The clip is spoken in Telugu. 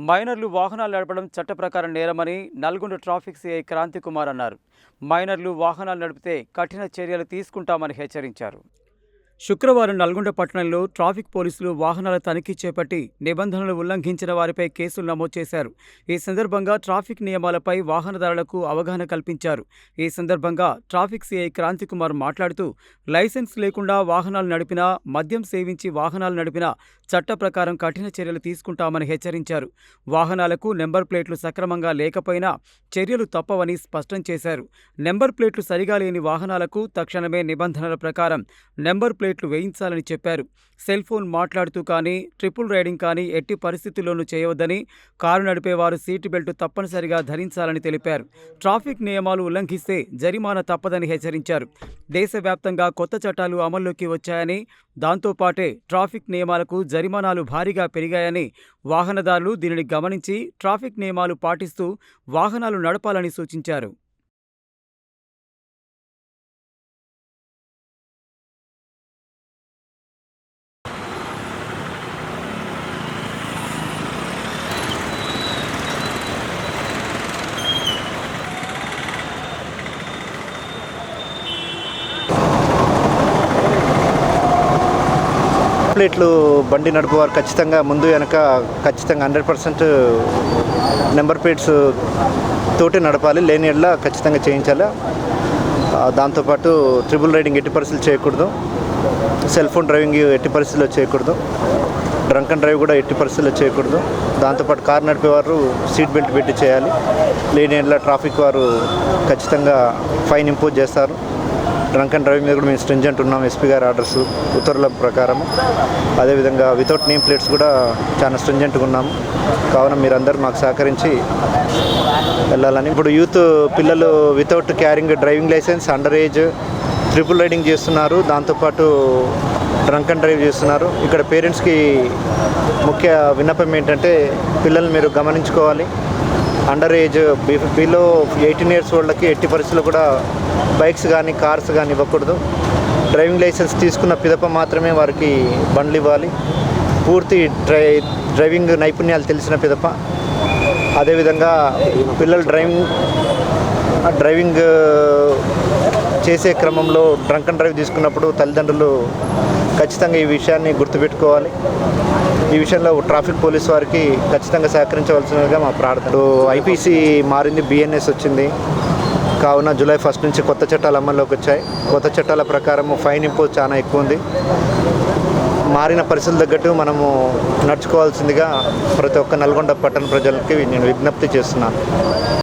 మైనర్లు వాహనాలు నడపడం చట్ట ప్రకారం నేరమని నల్గొండ ట్రాఫిక్ సిఐ క్రాంతి కుమార్ అన్నారు. మైనర్లు వాహనాలు నడిపితే కఠిన చర్యలు తీసుకుంటామని హెచ్చరించారు. శుక్రవారం నల్గొండ పట్టణంలో ట్రాఫిక్ పోలీసులు వాహనాల తనిఖీ చేపట్టి నిబంధనలు ఉల్లంఘించిన వారిపై కేసులు నమోదు చేశారు. ఈ సందర్భంగా ట్రాఫిక్ నియమాలపై వాహనదారులకు అవగాహన కల్పించారు. ఈ సందర్భంగా ట్రాఫిక్ సిఐ క్రాంతి కుమార్ మాట్లాడుతూ, లైసెన్స్ లేకుండా వాహనాలు నడిపినా, మద్యం సేవించి వాహనాలు నడిపినా చట్ట ప్రకారం కఠిన చర్యలు తీసుకుంటామని హెచ్చరించారు. వాహనాలకు నెంబర్ ప్లేట్లు సక్రమంగా లేకపోయినా చర్యలు తప్పవని స్పష్టం చేశారు. నెంబర్ ప్లేట్లు సరిగా లేని వాహనాలకు తక్షణమే నిబంధనల ప్రకారం నెంబర్ ప్లేట్లు వేయించాలని చెప్పారు. సెల్ ఫోన్ మాట్లాడుతూ కానీ, ట్రిపుల్ రైడింగ్ కానీ ఎట్టి పరిస్థితుల్లోనూ చేయవద్దని, కారు నడిపేవారు సీటు బెల్ట్ తప్పనిసరిగా ధరించాలని తెలిపారు. ట్రాఫిక్ నియమాలు ఉల్లంఘిస్తే జరిమానా తప్పదని హెచ్చరించారు. దేశవ్యాప్తంగా కొత్త చట్టాలు అమల్లోకి వచ్చాయని, దాంతోపాటే ట్రాఫిక్ నియమాలకు జరిమానాలు భారీగా పెరిగాయని, వాహనదారులు దీనిని గమనించి ట్రాఫిక్ నియమాలు పాటిస్తూ వాహనాలు నడపాలని సూచించారు. ప్లేట్లు బండి నడుపువారు ఖచ్చితంగా ముందు వెనక ఖచ్చితంగా 100% నెంబర్ ప్లేట్స్ తోటి నడపాలి. లేని ఎడ్ల ఖచ్చితంగా చేయించాలి. దాంతోపాటు ట్రిపుల్ రైడింగ్ ఎట్టి పరిస్థితులు చేయకూడదు. సెల్ ఫోన్ డ్రైవింగ్ ఎట్టి పరిస్థితుల్లో చేయకూడదు. డ్రంక్ అండ్ డ్రైవ్ కూడా ఎట్టి పరిస్థితుల్లో చేయకూడదు. దాంతోపాటు కారు నడిపేవారు సీట్ బెల్ట్ పెట్టి చేయాలి. లేని ఎడ్ల ట్రాఫిక్ వారు ఖచ్చితంగా ఫైన్ ఇంపోజ్ చేస్తారు. డ్రంక్ అండ్ డ్రైవింగ్ మీద కూడా మేము స్ట్రింజెంట్ ఉన్నాం. ఎస్పీ గారి ఆర్డర్స్ ఉత్తర్వుల ప్రకారం. అదేవిధంగా వితౌట్ నేమ్ ప్లేట్స్ కూడా చాలా స్ట్రింజెంట్గా ఉన్నాము. కావున మీరందరూ మాకు సహకరించి వెళ్ళాలని. ఇప్పుడు యూత్ పిల్లలు without carrying driving licence, under age, triple riding చేస్తున్నారు. దాంతోపాటు డ్రంక్ అండ్ డ్రైవ్ చేస్తున్నారు. ఇక్కడ పేరెంట్స్కి ముఖ్య విన్నపం ఏంటంటే, పిల్లల్ని మీరు గమనించుకోవాలి. అండర్ ఏజ్ బిలో 18 years వాళ్ళకి ఎట్టి పరిస్థితుల్లో కూడా బైక్స్ కానీ కార్స్ కానీ ఇవ్వకూడదు. డ్రైవింగ్ లైసెన్స్ తీసుకున్న పిదప మాత్రమే వారికి బండ్లు ఇవ్వాలి. పూర్తి డ్రైవింగ్ నైపుణ్యాలు తెలిసిన పిదప. అదేవిధంగా పిల్లలు డ్రైవింగ్ చేసే క్రమంలో డ్రంక్ అండ్ డ్రైవ్ తీసుకున్నప్పుడు తల్లిదండ్రులు ఖచ్చితంగా ఈ విషయాన్ని గుర్తుపెట్టుకోవాలి. ఈ విషయంలో ట్రాఫిక్ పోలీస్ వారికి ఖచ్చితంగా సహకరించవలసినదిగా మా ప్రార్థన. ఐపీసీ మారింది, బిఎన్ఎస్ వచ్చింది. కావున July 1 నుంచి కొత్త చట్టాలు అమల్లోకి వచ్చాయి. కొత్త చట్టాల ప్రకారం ఫైన్ ఇంపోజ్ చాలా ఎక్కువ ఉంది. మారిన పరిస్థితుల తగ్గట్టు మనము నడుచుకోవాల్సిందిగా ప్రతి ఒక్క నల్గొండ పట్టణ ప్రజలకి నేను విజ్ఞప్తి చేస్తున్నాను.